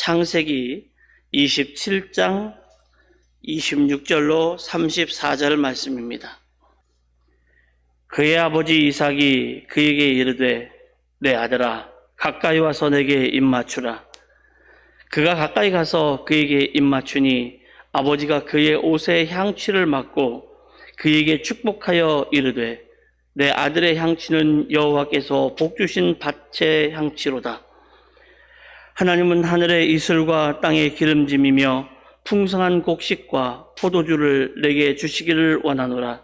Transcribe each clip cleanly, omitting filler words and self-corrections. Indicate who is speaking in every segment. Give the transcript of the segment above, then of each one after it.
Speaker 1: 창세기 27장 26절로 34절 말씀입니다. 그의 아버지 이삭이 그에게 이르되 내 아들아 가까이 와서 내게 입맞추라. 그가 가까이 가서 그에게 입맞추니 아버지가 그의 옷에 향취를 맡고 그에게 축복하여 이르되 내 아들의 향취는 여호와께서 복주신 밭의 향취로다. 하나님은 하늘의 이슬과 땅의 기름짐이며 풍성한 곡식과 포도주를 내게 주시기를 원하노라.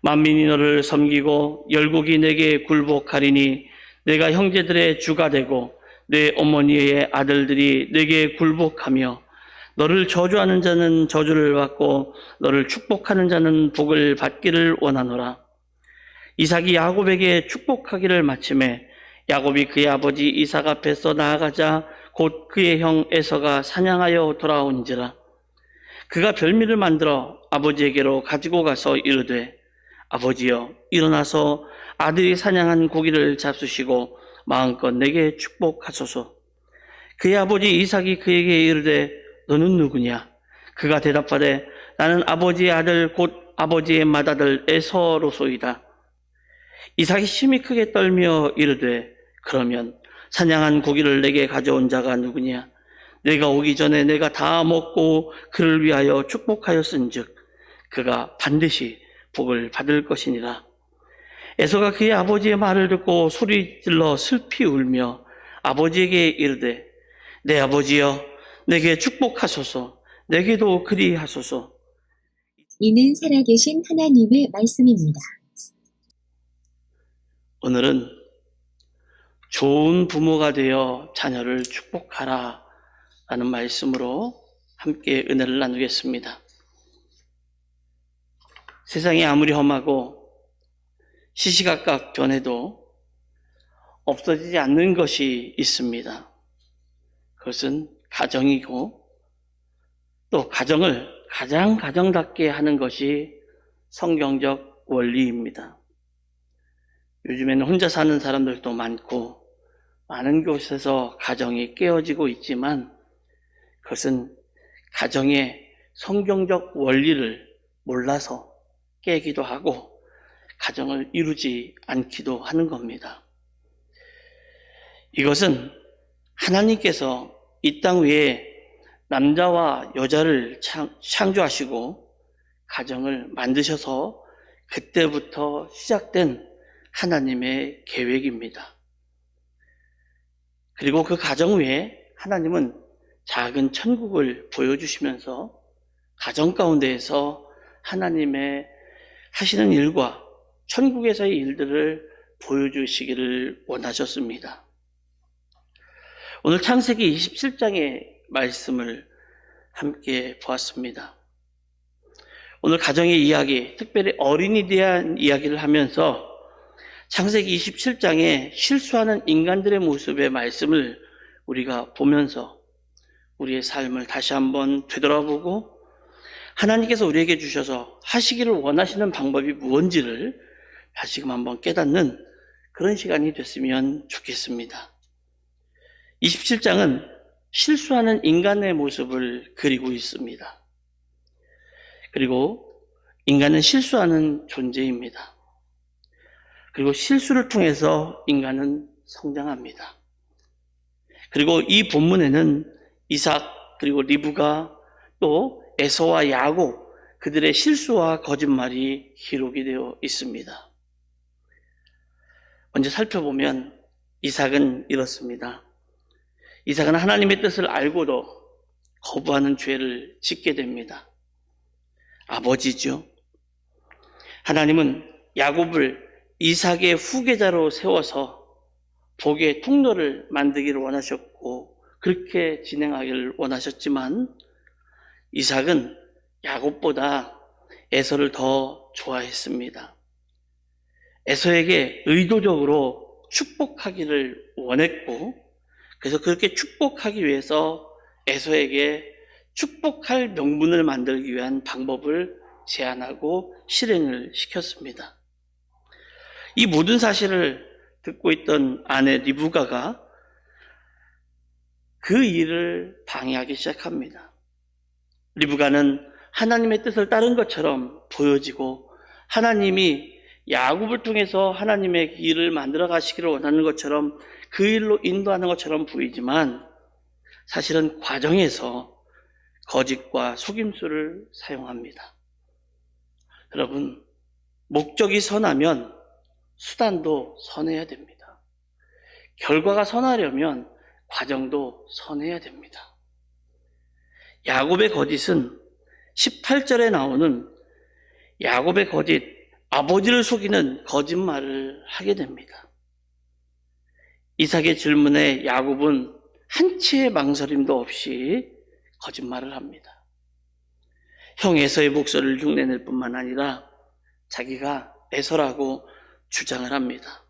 Speaker 1: 만민이 너를 섬기고 열국이 내게 굴복하리니 내가 형제들의 주가 되고 내 어머니의 아들들이 내게 굴복하며 너를 저주하는 자는 저주를 받고 너를 축복하는 자는 복을 받기를 원하노라. 이삭이 야곱에게 축복하기를 마침에 야곱이 그의 아버지 이삭 앞에서 나아가자 곧 그의 형 에서가 사냥하여 돌아온지라. 그가 별미를 만들어 아버지에게로 가지고 가서 이르되 아버지여 일어나서 아들이 사냥한 고기를 잡수시고 마음껏 내게 축복하소서. 그의 아버지 이삭이 그에게 이르되 너는 누구냐? 그가 대답하되 나는 아버지의 아들 곧 아버지의 맏아들 에서로소이다. 이삭이 심히 크게 떨며 이르되 그러면 사냥한 고기를 내게 가져온 자가 누구냐? 내가 오기 전에 내가 다 먹고 그를 위하여 축복하였은즉 그가 반드시 복을 받을 것이니라. 에서가 그의 아버지의 말을 듣고 소리질러 슬피 울며 아버지에게 이르되 내 아버지여 내게 축복하소서. 내게도 그리하소서.
Speaker 2: 이는 살아계신 하나님의 말씀입니다.
Speaker 1: 오늘은 좋은 부모가 되어 자녀를 축복하라 라는 말씀으로 함께 은혜를 나누겠습니다. 세상이 아무리 험하고 시시각각 변해도 없어지지 않는 것이 있습니다. 그것은 가정이고 또 가정을 가장 가정답게 하는 것이 성경적 원리입니다. 요즘에는 혼자 사는 사람들도 많고 많은 곳에서 가정이 깨어지고 있지만 그것은 가정의 성경적 원리를 몰라서 깨기도 하고 가정을 이루지 않기도 하는 겁니다. 이것은 하나님께서 이 땅 위에 남자와 여자를 창조하시고 가정을 만드셔서 그때부터 시작된 하나님의 계획입니다. 그리고 그 가정 위에 하나님은 작은 천국을 보여주시면서 가정 가운데에서 하나님의 하시는 일과 천국에서의 일들을 보여주시기를 원하셨습니다. 오늘 창세기 27장의 말씀을 함께 보았습니다. 오늘 가정의 이야기, 특별히 어린이에 대한 이야기를 하면서 창세기 27장에 실수하는 인간들의 모습의 말씀을 우리가 보면서 우리의 삶을 다시 한번 되돌아보고 하나님께서 우리에게 주셔서 하시기를 원하시는 방법이 무엇인지를 다시금 한번 깨닫는 그런 시간이 됐으면 좋겠습니다. 27장은 실수하는 인간의 모습을 그리고 있습니다. 그리고 인간은 실수하는 존재입니다. 그리고 실수를 통해서 인간은 성장합니다. 그리고 이 본문에는 이삭 그리고 리브가 또 에서와 야곱 그들의 실수와 거짓말이 기록이 되어 있습니다. 먼저 살펴보면 이삭은 이렇습니다. 이삭은 하나님의 뜻을 알고도 거부하는 죄를 짓게 됩니다. 아버지죠. 하나님은 야곱을 이삭의 후계자로 세워서 복의 통로를 만들기를 원하셨고 그렇게 진행하기를 원하셨지만 이삭은 야곱보다 에서를 더 좋아했습니다. 에서에게 의도적으로 축복하기를 원했고 그래서 그렇게 축복하기 위해서 에서에게 축복할 명분을 만들기 위한 방법을 제안하고 실행을 시켰습니다. 이 모든 사실을 듣고 있던 아내 리브가가 그 일을 방해하기 시작합니다. 리브가는 하나님의 뜻을 따른 것처럼 보여지고 하나님이 야곱을 통해서 하나님의 일을 만들어 가시기를 원하는 것처럼 그 일로 인도하는 것처럼 보이지만 사실은 과정에서 거짓과 속임수를 사용합니다. 여러분, 목적이 선하면 수단도 선해야 됩니다. 결과가 선하려면 과정도 선해야 됩니다. 야곱의 거짓은 18절에 나오는 야곱의 거짓, 아버지를 속이는 거짓말을 하게 됩니다. 이삭의 질문에 야곱은 한치의 망설임도 없이 거짓말을 합니다. 형 에서의 목소리를 흉내낼 뿐만 아니라 자기가 에서라고 주장을 합니다.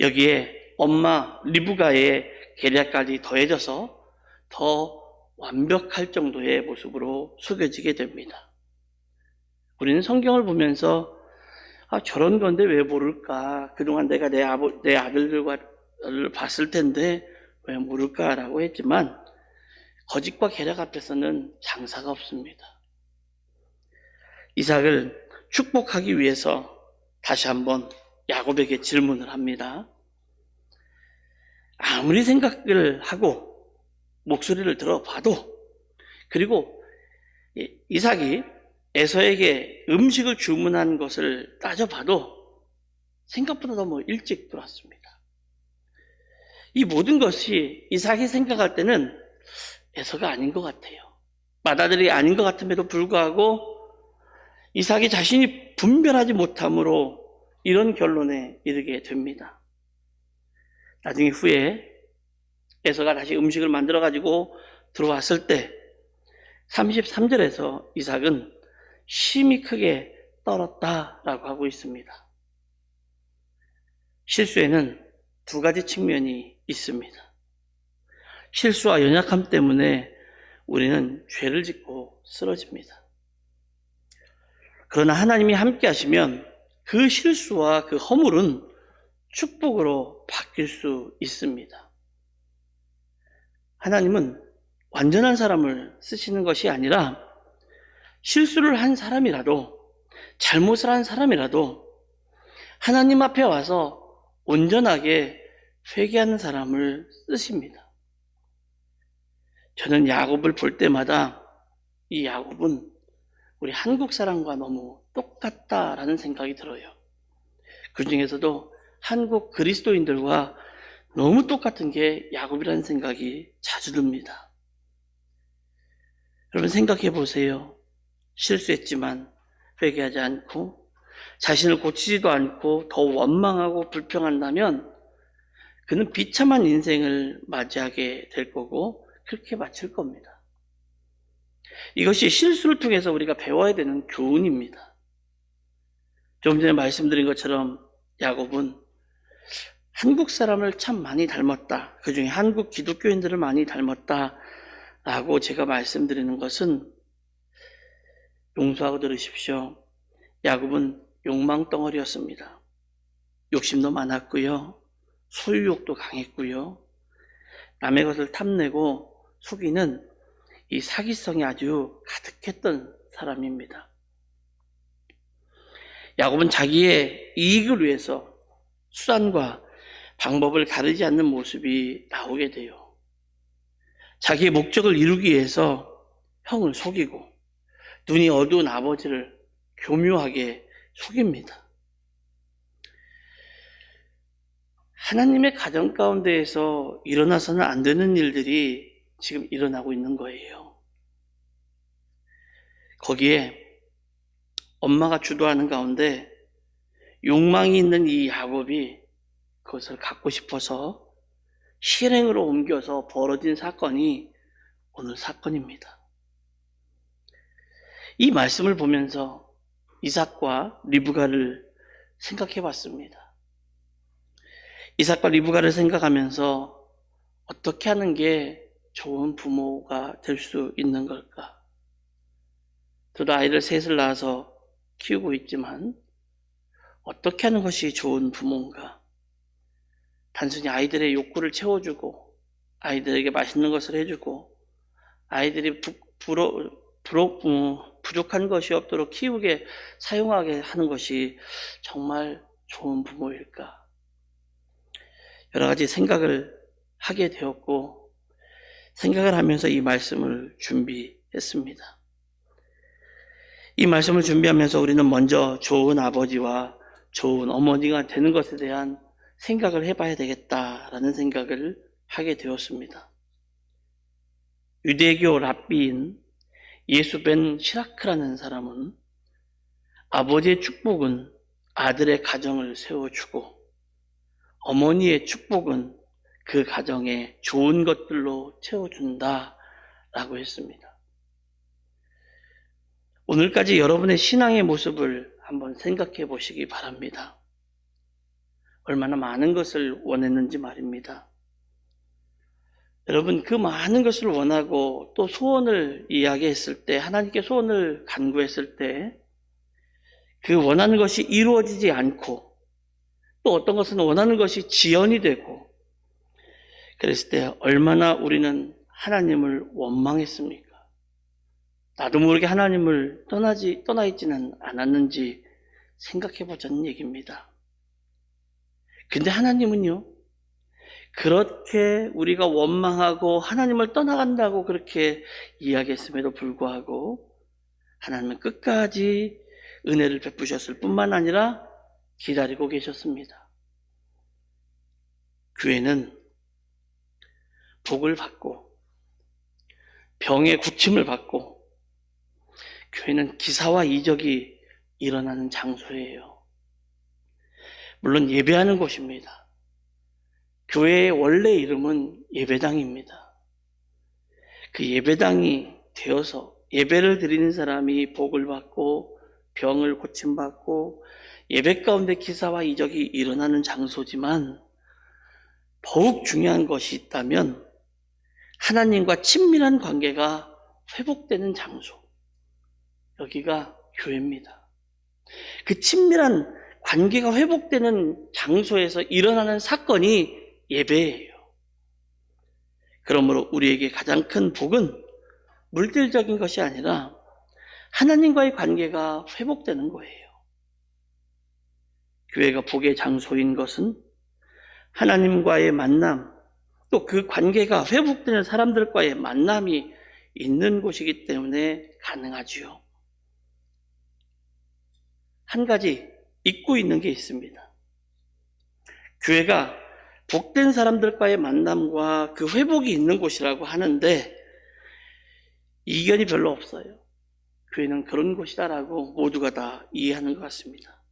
Speaker 1: 여기에 엄마 리브가의 계략까지 더해져서 더 완벽할 정도의 모습으로 속여지게 됩니다. 우리는 성경을 보면서 저런 건데 왜 모를까? 그동안 내가 내 아들들과 봤을 텐데 왜 모를까라고 했지만 거짓과 계략 앞에서는 장사가 없습니다. 이삭을 축복하기 위해서 다시 한번 야곱에게 질문을 합니다. 아무리 생각을 하고 목소리를 들어봐도, 그리고 이삭이 에서에게 음식을 주문한 것을 따져봐도 생각보다 너무 일찍 들어왔습니다. 이 모든 것이 이삭이 생각할 때는 에서가 아닌 것 같아요. 맏아들이 아닌 것 같음에도 불구하고 이삭이 자신이 분별하지 못함으로 이런 결론에 이르게 됩니다. 나중에 후에 에서가 다시 음식을 만들어가지고 들어왔을 때 33절에서 이삭은 심히 크게 떨었다라고 하고 있습니다. 실수에는 두 가지 측면이 있습니다. 실수와 연약함 때문에 우리는 죄를 짓고 쓰러집니다. 그러나 하나님이 함께 하시면 그 실수와 그 허물은 축복으로 바뀔 수 있습니다. 하나님은 완전한 사람을 쓰시는 것이 아니라 실수를 한 사람이라도, 잘못을 한 사람이라도 하나님 앞에 와서 온전하게 회개하는 사람을 쓰십니다. 저는 야곱을 볼 때마다 이 야곱은 우리 한국 사람과 너무 똑같다라는 생각이 들어요. 그 중에서도 한국 그리스도인들과 너무 똑같은 게 야곱이라는 생각이 자주 듭니다. 여러분 생각해 보세요. 실수했지만 회개하지 않고 자신을 고치지도 않고 더 원망하고 불평한다면 그는 비참한 인생을 맞이하게 될 거고 그렇게 마칠 겁니다. 이것이 실수를 통해서 우리가 배워야 되는 교훈입니다. 좀 전에 말씀드린 것처럼 야곱은 한국 사람을 참 많이 닮았다. 그중에 한국 기독교인들을 많이 닮았다라고 제가 말씀드리는 것은 용서하고 들으십시오. 야곱은 욕망덩어리였습니다. 욕심도 많았고요. 소유욕도 강했고요. 남의 것을 탐내고 속이는 이 사기성이 아주 가득했던 사람입니다. 야곱은 자기의 이익을 위해서 수단과 방법을 가리지 않는 모습이 나오게 돼요. 자기의 목적을 이루기 위해서 형을 속이고 눈이 어두운 아버지를 교묘하게 속입니다. 하나님의 가정 가운데에서 일어나서는 안 되는 일들이 지금 일어나고 있는 거예요. 거기에 엄마가 주도하는 가운데 욕망이 있는 이 야곱이 그것을 갖고 싶어서 실행으로 옮겨서 벌어진 사건이 오늘 사건입니다. 이 말씀을 보면서 이삭과 리브가를 생각해 봤습니다. 이삭과 리브가를 생각하면서 어떻게 하는 게 좋은 부모가 될 수 있는 걸까? 저도 아이를 셋을 낳아서 키우고 있지만 어떻게 하는 것이 좋은 부모인가? 단순히 아이들의 욕구를 채워주고 아이들에게 맛있는 것을 해주고 아이들이 부족한 것이 없도록 키우게 사용하게 하는 것이 정말 좋은 부모일까? 여러 가지 생각을 하게 되었고 생각을 하면서 이 말씀을 준비했습니다. 이 말씀을 준비하면서 우리는 먼저 좋은 아버지와 좋은 어머니가 되는 것에 대한 생각을 해봐야 되겠다라는 생각을 하게 되었습니다. 유대교 랍비인 예수 벤 시라크라는 사람은 아버지의 축복은 아들의 가정을 세워주고 어머니의 축복은 그 가정에 좋은 것들로 채워준다라고 했습니다. 오늘까지 여러분의 신앙의 모습을 한번 생각해 보시기 바랍니다. 얼마나 많은 것을 원했는지 말입니다. 여러분, 그 많은 것을 원하고 또 소원을 이야기했을 때, 하나님께 소원을 간구했을 때, 그 원하는 것이 이루어지지 않고, 또 어떤 것은 원하는 것이 지연이 되고, 그랬을 때 얼마나 우리는 하나님을 원망했습니까? 나도 모르게 하나님을 떠나 있지는 않았는지 생각해 보자는 얘기입니다. 근데 하나님은요, 그렇게 우리가 원망하고 하나님을 떠나간다고 그렇게 이야기했음에도 불구하고 하나님은 끝까지 은혜를 베푸셨을 뿐만 아니라 기다리고 계셨습니다. 교회는 복을 받고 병의 고침을 받고 교회는 기사와 이적이 일어나는 장소예요. 물론 예배하는 곳입니다. 교회의 원래 이름은 예배당입니다. 그 예배당이 되어서 예배를 드리는 사람이 복을 받고 병을 고침받고 예배 가운데 기사와 이적이 일어나는 장소지만 더욱 중요한 것이 있다면 하나님과 친밀한 관계가 회복되는 장소. 여기가 교회입니다. 그 친밀한 관계가 회복되는 장소에서 일어나는 사건이 예배예요. 그러므로 우리에게 가장 큰 복은 물질적인 것이 아니라 하나님과의 관계가 회복되는 거예요. 교회가 복의 장소인 것은 하나님과의 만남, 또 그 관계가 회복되는 사람들과의 만남이 있는 곳이기 때문에 가능하지요. 한 가지 잊고 있는 게 있습니다. 교회가 복된 사람들과의 만남과 그 회복이 있는 곳이라고 하는데 이견이 별로 없어요. 교회는 그런 곳이다라고 모두가 다 이해하는 것 같습니다.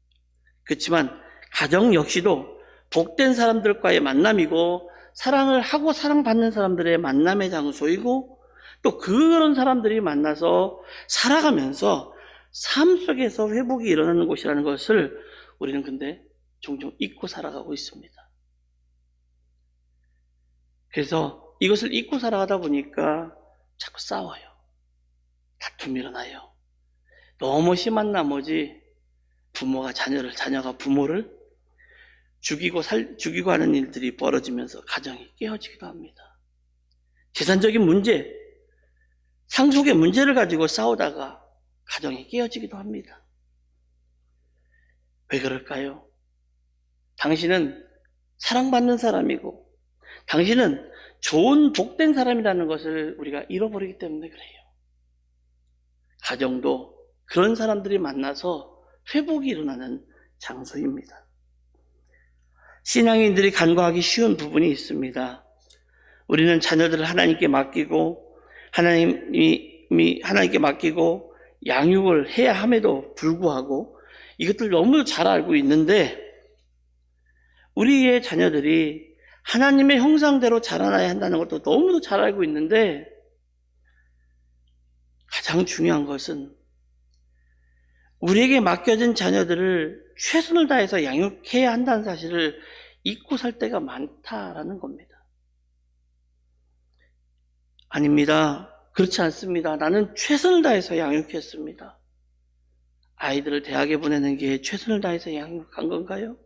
Speaker 1: 그렇지만 가정 역시도 복된 사람들과의 만남이고 사랑을 하고 사랑받는 사람들의 만남의 장소이고 또 그런 사람들이 만나서 살아가면서 삶 속에서 회복이 일어나는 곳이라는 것을 우리는 근데 종종 잊고 살아가고 있습니다. 그래서 이것을 잊고 살아가다 보니까 자꾸 싸워요. 다툼이 일어나요. 너무 심한 나머지 자녀가 부모를 죽이고 하는 일들이 벌어지면서 가정이 깨어지기도 합니다. 재산적인 문제, 상속의 문제를 가지고 싸우다가 가정이 깨어지기도 합니다. 왜 그럴까요? 당신은 사랑받는 사람이고 당신은 좋은 복된 사람이라는 것을 우리가 잃어버리기 때문에 그래요. 가정도 그런 사람들이 만나서 회복이 일어나는 장소입니다. 신앙인들이 간과하기 쉬운 부분이 있습니다. 우리는 자녀들을 하나님께 맡기고 하나님께 맡기고 양육을 해야 함에도 불구하고 이것들 너무 잘 알고 있는데 우리의 자녀들이 하나님의 형상대로 자라나야 한다는 것도 너무도 잘 알고 있는데 가장 중요한 것은 우리에게 맡겨진 자녀들을 최선을 다해서 양육해야 한다는 사실을 잊고 살 때가 많다라는 겁니다. 아닙니다. 그렇지 않습니다. 나는 최선을 다해서 양육했습니다. 아이들을 대학에 보내는 게 최선을 다해서 양육한 건가요?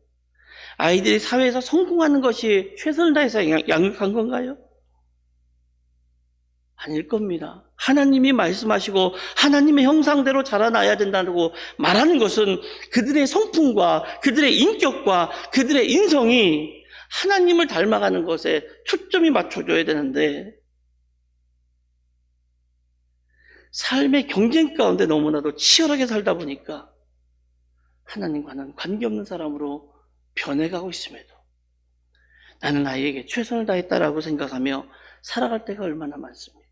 Speaker 1: 아이들이 사회에서 성공하는 것이 최선을 다해서 양육한 건가요? 아닐 겁니다. 하나님이 말씀하시고 하나님의 형상대로 자라나야 된다고 말하는 것은 그들의 성품과 그들의 인격과 그들의 인성이 하나님을 닮아가는 것에 초점이 맞춰줘야 되는데, 삶의 경쟁 가운데 너무나도 치열하게 살다 보니까 하나님과는 관계없는 사람으로 변해가고 있음에도 나는 아이에게 최선을 다했다라고 생각하며 살아갈 때가 얼마나 많습니까?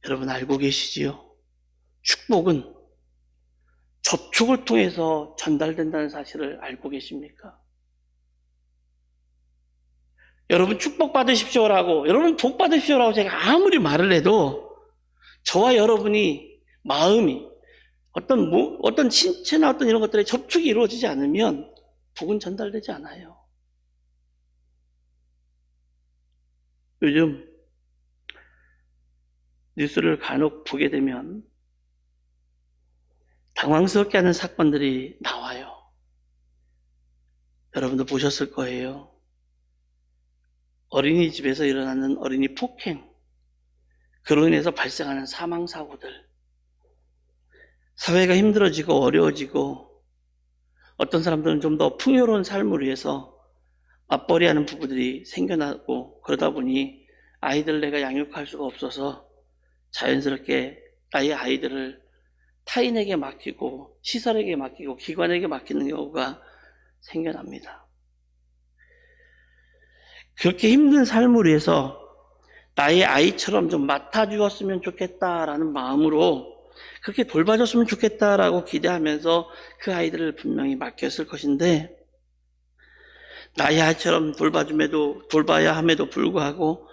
Speaker 1: 여러분 알고 계시지요? 축복은 접촉을 통해서 전달된다는 사실을 알고 계십니까? 여러분 축복 받으십시오라고, 여러분 복 받으십시오라고 제가 아무리 말을 해도 저와 여러분이 마음이 어떤 신체나 어떤 이런 것들의 접촉이 이루어지지 않으면 복은 전달되지 않아요. 요즘 뉴스를 간혹 보게 되면 당황스럽게 하는 사건들이 나와요. 여러분도 보셨을 거예요. 어린이집에서 일어나는 어린이 폭행, 그로 인해서 발생하는 사망사고들, 사회가 힘들어지고 어려워지고 어떤 사람들은 좀 더 풍요로운 삶을 위해서 맞벌이하는 부부들이 생겨나고, 그러다 보니 아이들 내가 양육할 수가 없어서 자연스럽게 나의 아이들을 타인에게 맡기고 시설에게 맡기고 기관에게 맡기는 경우가 생겨납니다. 그렇게 힘든 삶을 위해서 나의 아이처럼 좀 맡아주었으면 좋겠다라는 마음으로 그렇게 돌봐줬으면 좋겠다라고 기대하면서 그 아이들을 분명히 맡겼을 것인데, 나의 아이처럼 돌봐야 함에도 불구하고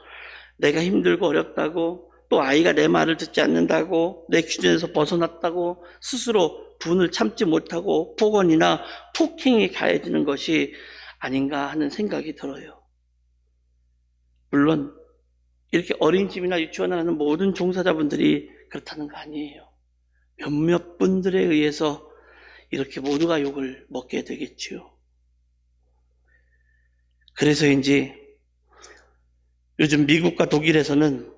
Speaker 1: 내가 힘들고 어렵다고, 또 아이가 내 말을 듣지 않는다고, 내 기준에서 벗어났다고 스스로 분을 참지 못하고 폭언이나 폭행이 가해지는 것이 아닌가 하는 생각이 들어요. 물론 이렇게 어린이집이나 유치원을 하는 모든 종사자분들이 그렇다는 거 아니에요. 몇몇 분들에 의해서 이렇게 모두가 욕을 먹게 되겠지요. 그래서인지 요즘 미국과 독일에서는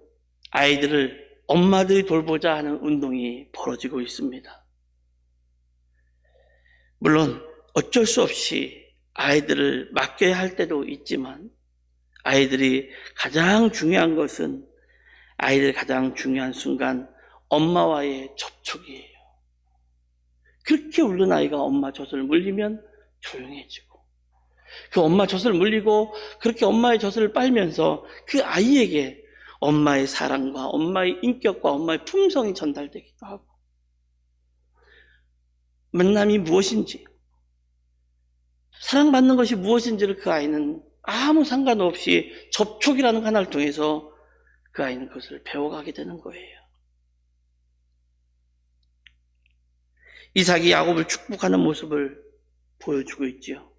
Speaker 1: 아이들을 엄마들이 돌보자 하는 운동이 벌어지고 있습니다. 물론 어쩔 수 없이 아이들을 맡겨야 할 때도 있지만, 아이들이 가장 중요한 것은 아이들 가장 중요한 순간 엄마와의 접촉이에요. 그렇게 울는 아이가 엄마 젖을 물리면 조용해지고, 그 엄마 젖을 물리고 그렇게 엄마의 젖을 빨면서 그 아이에게 엄마의 사랑과 엄마의 인격과 엄마의 품성이 전달되기도 하고, 만남이 무엇인지, 사랑받는 것이 무엇인지를 그 아이는 아무 상관없이 접촉이라는 하나를 통해서 그 아이는 그것을 배워가게 되는 거예요. 이삭이 야곱을 축복하는 모습을 보여주고 있지요.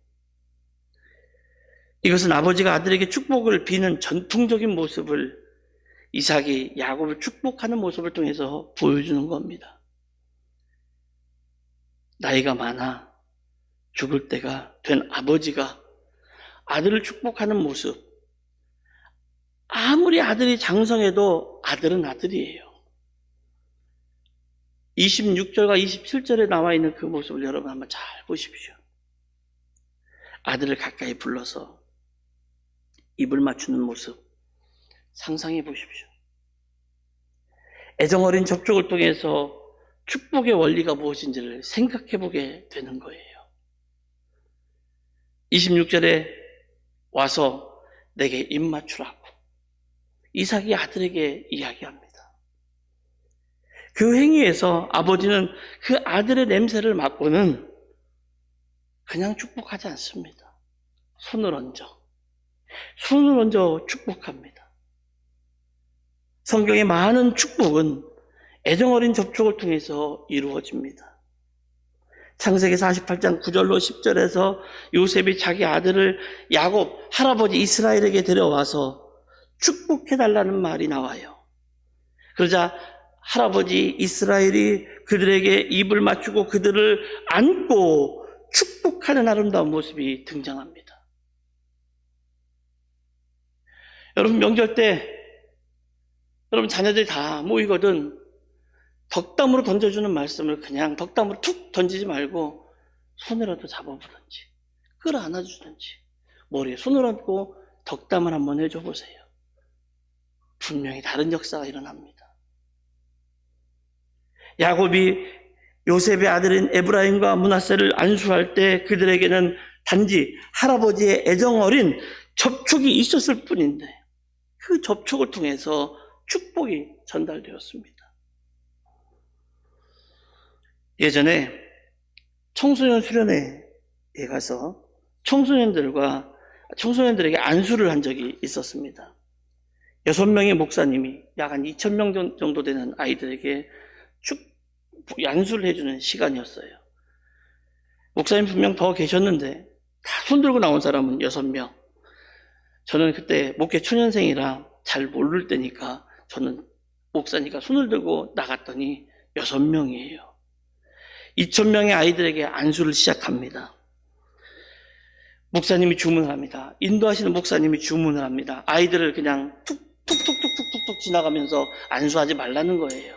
Speaker 1: 이것은 아버지가 아들에게 축복을 비는 전통적인 모습을 이삭이 야곱을 축복하는 모습을 통해서 보여주는 겁니다. 나이가 많아 죽을 때가 된 아버지가 아들을 축복하는 모습. 아무리 아들이 장성해도 아들은 아들이에요. 26절과 27절에 나와 있는 그 모습을 여러분 한번 잘 보십시오. 아들을 가까이 불러서 입을 맞추는 모습 상상해 보십시오. 애정어린 접촉을 통해서 축복의 원리가 무엇인지를 생각해 보게 되는 거예요. 26절에 와서 내게 입 맞추라고 이삭이 아들에게 이야기합니다. 그 행위에서 아버지는 그 아들의 냄새를 맡고는 그냥 축복하지 않습니다. 손을 얹어 축복합니다. 성경의 많은 축복은 애정어린 접촉을 통해서 이루어집니다. 창세기 48장 9절로 10절에서 요셉이 자기 아들을 야곱, 할아버지 이스라엘에게 데려와서 축복해달라는 말이 나와요. 그러자 할아버지 이스라엘이 그들에게 입을 맞추고 그들을 안고 축복하는 아름다운 모습이 등장합니다. 여러분 명절 때 여러분 자녀들이 다 모이거든 덕담으로 던져주는 말씀을 그냥 덕담으로 툭 던지지 말고 손으로도 잡아보든지 끌어안아주든지 머리에 손을 얹고 덕담을 한번 해줘 보세요. 분명히 다른 역사가 일어납니다. 야곱이 요셉의 아들인 에브라임과 므낫세를 안수할 때 그들에게는 단지 할아버지의 애정 어린 접촉이 있었을 뿐인데 그 접촉을 통해서 축복이 전달되었습니다. 예전에 청소년 수련회에 가서 청소년들에게 안수를 한 적이 있었습니다. 6명의 목사님이 약 한 2,000명 정도 되는 아이들에게 안수를 해주는 시간이었어요. 목사님 분명 더 계셨는데 다 손들고 나온 사람은 6명. 저는 그때 목회 초년생이라 잘 모를 때니까 저는 목사니까 손을 들고 나갔더니 6명이에요. 2,000명의 아이들에게 안수를 시작합니다. 목사님이 주문을 합니다. 인도하시는 목사님이 주문을 합니다. 아이들을 그냥 툭툭툭툭툭툭 지나가면서 안수하지 말라는 거예요.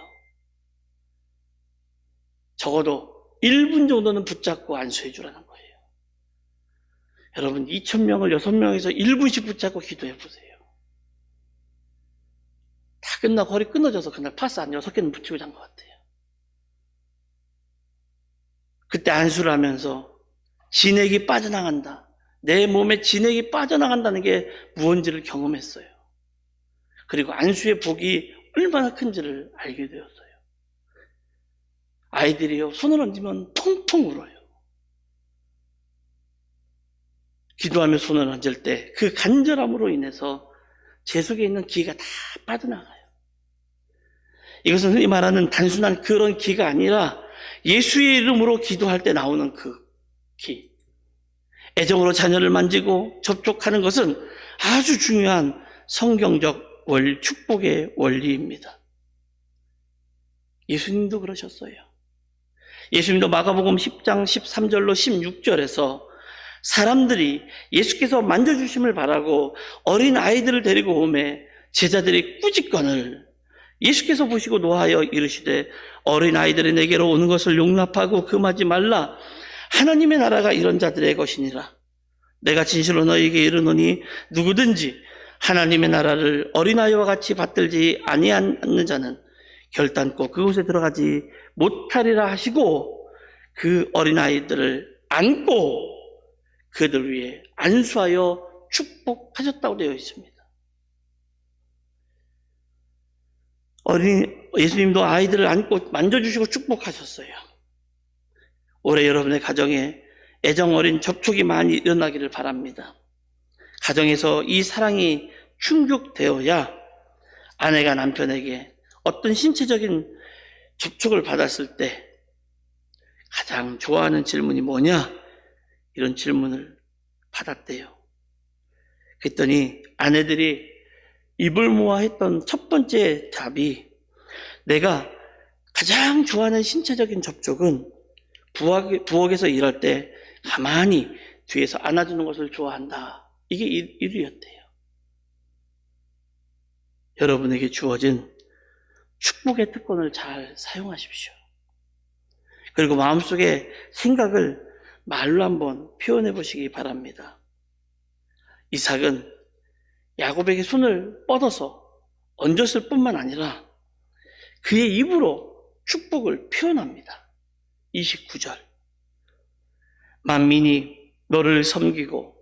Speaker 1: 적어도 1분 정도는 붙잡고 안수해 주라는 거예요. 여러분 2,000명을 6명에서 1분씩 붙잡고 기도해 보세요. 다 끝나고 허리 끊어져서 그날 파스 한 6개는 붙이고 잔 것 같아요. 그때 안수를 하면서 진액이 빠져나간다. 내 몸에 진액이 빠져나간다는 게 무언지를 경험했어요. 그리고 안수의 복이 얼마나 큰지를 알게 되었어요. 아이들이요, 손을 얹으면 통통 울어요. 기도하며 손을 얹을 때 그 간절함으로 인해서 제 속에 있는 기가 다 빠져나가요. 이것은 흔히 말하는 단순한 그런 기가 아니라 예수의 이름으로 기도할 때 나오는 그 기. 애정으로 자녀를 만지고 접촉하는 것은 아주 중요한 성경적 축복의 원리입니다. 예수님도 그러셨어요. 예수님도 마가복음 10장 13절로 16절에서 사람들이 예수께서 만져주심을 바라고 어린 아이들을 데리고 오매 제자들이 꾸짖거늘 예수께서 보시고 노하여 이르시되 어린 아이들이 내게로 오는 것을 용납하고 금하지 말라. 하나님의 나라가 이런 자들의 것이니라. 내가 진실로 너희에게 이르노니 누구든지 하나님의 나라를 어린아이와 같이 받들지 아니하는 자는 결단코 그곳에 들어가지 못하리라 하시고 그 어린아이들을 안고 그들 위해 안수하여 축복하셨다고 되어 있습니다. 예수님도 아이들을 안고 만져주시고 축복하셨어요. 올해 여러분의 가정에 애정 어린 접촉이 많이 일어나기를 바랍니다. 가정에서 이 사랑이 충족되어야 아내가 남편에게 어떤 신체적인 접촉을 받았을 때 가장 좋아하는 질문이 뭐냐? 이런 질문을 받았대요. 그랬더니 아내들이 입을 모아 했던 첫 번째 답이 내가 가장 좋아하는 신체적인 접촉은 부엌에서 일할 때 가만히 뒤에서 안아주는 것을 좋아한다. 이게 1위였대요. 여러분에게 주어진 축복의 특권을 잘 사용하십시오. 그리고 마음속에 생각을 말로 한번 표현해 보시기 바랍니다. 이삭은 야곱에게 손을 뻗어서 얹었을 뿐만 아니라 그의 입으로 축복을 표현합니다. 29절. 만민이 너를 섬기고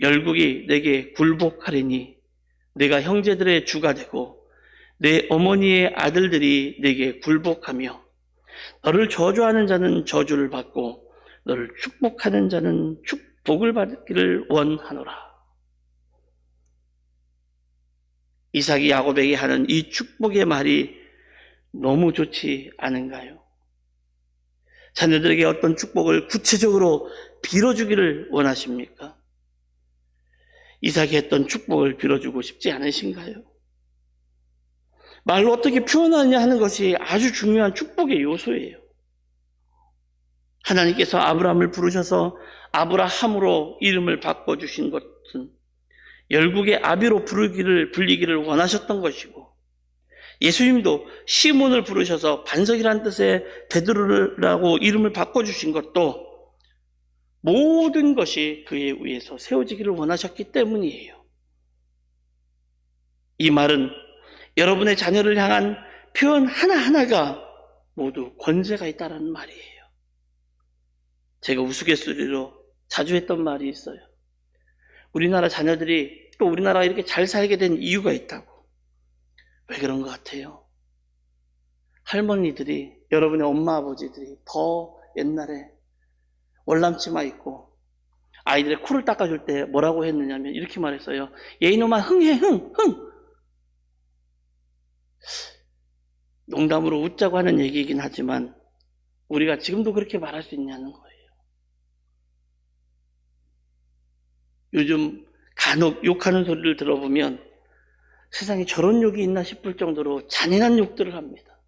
Speaker 1: 열국이 내게 굴복하리니 내가 형제들의 주가 되고 내 어머니의 아들들이 내게 굴복하며 너를 저주하는 자는 저주를 받고 너를 축복하는 자는 축복을 받기를 원하노라. 이삭이 야곱에게 하는 이 축복의 말이 너무 좋지 않은가요? 자녀들에게 어떤 축복을 구체적으로 빌어주기를 원하십니까? 이삭이 했던 축복을 빌어주고 싶지 않으신가요? 말로 어떻게 표현하느냐 하는 것이 아주 중요한 축복의 요소예요. 하나님께서 아브라함을 부르셔서 아브라함으로 이름을 바꿔주신 것은 열국의 아비로 불리기를 원하셨던 것이고, 예수님도 시몬을 부르셔서 반석이란 뜻의 베드로라고 이름을 바꿔주신 것도 모든 것이 그에 의해서 세워지기를 원하셨기 때문이에요. 이 말은 여러분의 자녀를 향한 표현 하나하나가 모두 권세가 있다는 말이에요. 제가 우스갯소리로 자주 했던 말이 있어요. 우리나라 자녀들이 또 우리나라가 이렇게 잘 살게 된 이유가 있다고. 왜 그런 것 같아요? 할머니들이, 여러분의 엄마 아버지들이 더 옛날에 월남치마 입고 아이들의 코를 닦아줄 때 뭐라고 했느냐면 이렇게 말했어요. 얘 이놈아 흥해 흥. 농담으로 웃자고 하는 얘기이긴 하지만 우리가 지금도 그렇게 말할 수 있냐는 거예요. 요즘 간혹 욕하는 소리를 들어보면 세상에 저런 욕이 있나 싶을 정도로 잔인한 욕들을 합니다.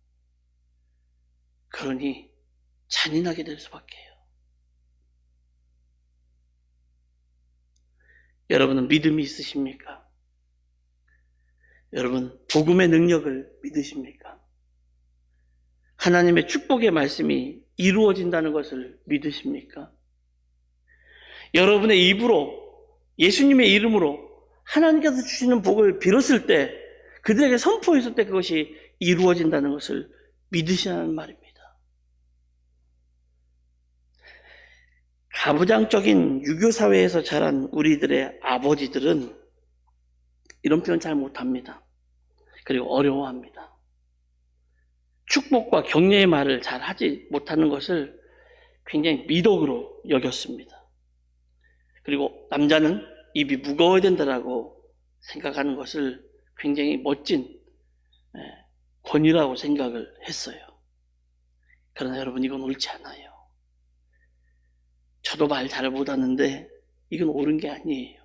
Speaker 1: 그러니 잔인하게 될 수밖에요. 여러분은 믿음이 있으십니까? 여러분, 복음의 능력을 믿으십니까? 하나님의 축복의 말씀이 이루어진다는 것을 믿으십니까? 여러분의 입으로, 예수님의 이름으로 하나님께서 주시는 복을 빌었을 때, 그들에게 선포했을 때 그것이 이루어진다는 것을 믿으시라는 말입니다. 가부장적인 유교사회에서 자란 우리들의 아버지들은 이런 표현 잘 못합니다. 그리고 어려워합니다. 축복과 격려의 말을 잘 하지 못하는 것을 굉장히 미덕으로 여겼습니다. 그리고 남자는 입이 무거워야 된다라고 생각하는 것을 굉장히 멋진 권위라고 생각을 했어요. 그러나 여러분, 이건 옳지 않아요. 저도 말 잘 못하는데 이건 옳은 게 아니에요.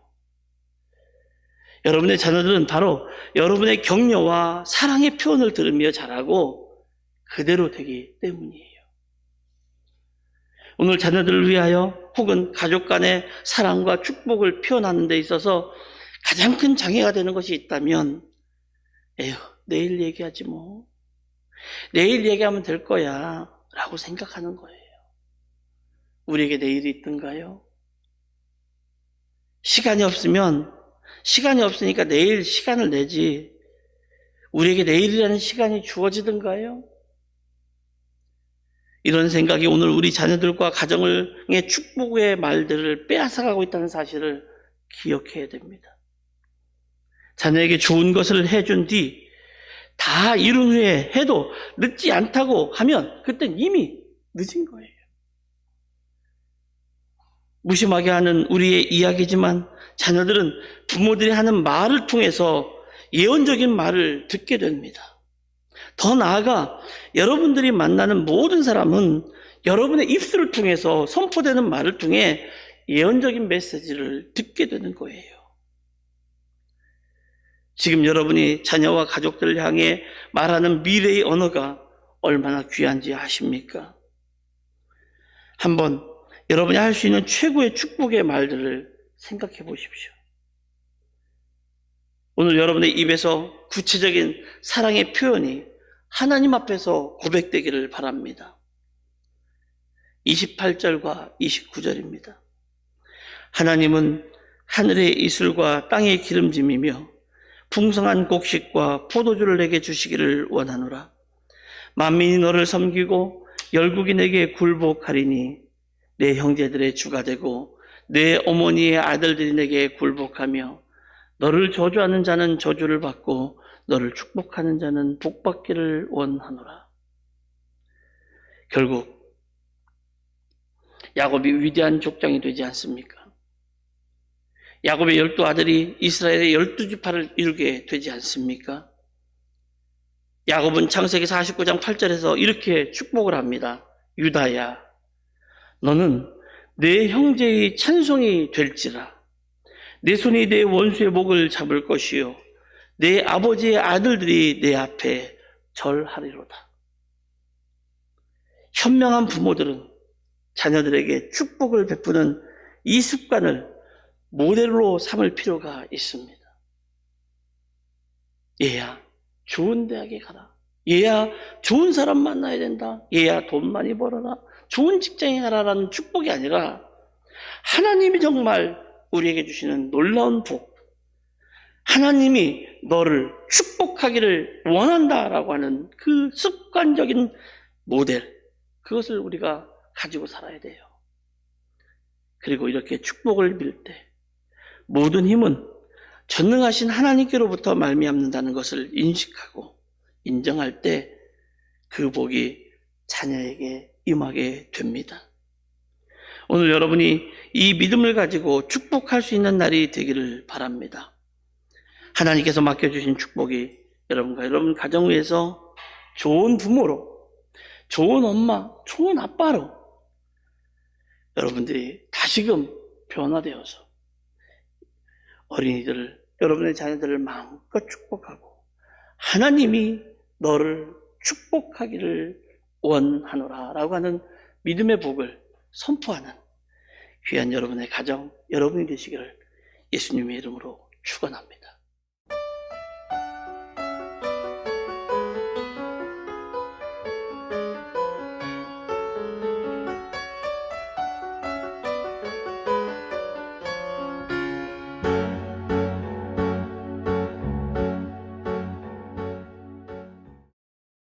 Speaker 1: 여러분의 자녀들은 바로 여러분의 격려와 사랑의 표현을 들으며 자라고 그대로 되기 때문이에요. 오늘 자녀들을 위하여 혹은 가족 간의 사랑과 축복을 표현하는 데 있어서 가장 큰 장애가 되는 것이 있다면, 에휴, 내일 얘기하지 뭐. 내일 얘기하면 될 거야 라고 생각하는 거예요. 우리에게 내일이 있던가요? 시간이 없으니까 내일 시간을 내지, 우리에게 내일이라는 시간이 주어지던가요? 이런 생각이 오늘 우리 자녀들과 가정의 축복의 말들을 빼앗아가고 있다는 사실을 기억해야 됩니다. 자녀에게 좋은 것을 해준 뒤 다 이룬 후에 해도 늦지 않다고 하면 그땐 이미 늦은 거예요. 무심하게 하는 우리의 이야기지만 자녀들은 부모들이 하는 말을 통해서 예언적인 말을 듣게 됩니다. 더 나아가 여러분들이 만나는 모든 사람은 여러분의 입술을 통해서 선포되는 말을 통해 예언적인 메시지를 듣게 되는 거예요. 지금 여러분이 자녀와 가족들을 향해 말하는 미래의 언어가 얼마나 귀한지 아십니까? 한번 여러분이 할 수 있는 최고의 축복의 말들을 생각해 보십시오. 오늘 여러분의 입에서 구체적인 사랑의 표현이 하나님 앞에서 고백되기를 바랍니다. 28절과 29절입니다. 하나님은 하늘의 이슬과 땅의 기름짐이며 풍성한 곡식과 포도주를 내게 주시기를 원하노라. 만민이 너를 섬기고 열국이 내게 굴복하리니 내 형제들의 주가 되고 내 어머니의 아들들이 내게 굴복하며 너를 저주하는 자는 저주를 받고 너를 축복하는 자는 복받기를 원하노라. 결국 야곱이 위대한 족장이 되지 않습니까? 야곱의 12아들이 이스라엘의 12지파를 이루게 되지 않습니까? 야곱은 창세기 49장 8절에서 이렇게 축복을 합니다. 유다야, 너는 내 형제의 찬송이 될지라. 내 손이 내 원수의 목을 잡을 것이요 내 아버지의 아들들이 내 앞에 절하리로다. 현명한 부모들은 자녀들에게 축복을 베푸는 이 습관을 모델로 삼을 필요가 있습니다. 얘야, 좋은 대학에 가라. 얘야, 좋은 사람 만나야 된다. 얘야, 돈 많이 벌어라. 좋은 직장에 가라라는 축복이 아니라 하나님이 정말 우리에게 주시는 놀라운 복, 하나님이 너를 축복하기를 원한다라고 하는 그 습관적인 모델, 그것을 우리가 가지고 살아야 돼요. 그리고 이렇게 축복을 빌 때 모든 힘은 전능하신 하나님께로부터 말미암는다는 것을 인식하고 인정할 때 그 복이 자녀에게 임하게 됩니다. 오늘 여러분이 이 믿음을 가지고 축복할 수 있는 날이 되기를 바랍니다. 하나님께서 맡겨주신 축복이 여러분과 여러분 가정 위에서 좋은 부모로, 좋은 엄마, 좋은 아빠로 여러분들이 다시금 변화되어서 어린이들을, 여러분의 자녀들을 마음껏 축복하고 하나님이 너를 축복하기를 원하노라 라고 하는 믿음의 복을 선포하는 귀한 여러분의 가정, 여러분이 되시기를 예수님의 이름으로 축원합니다.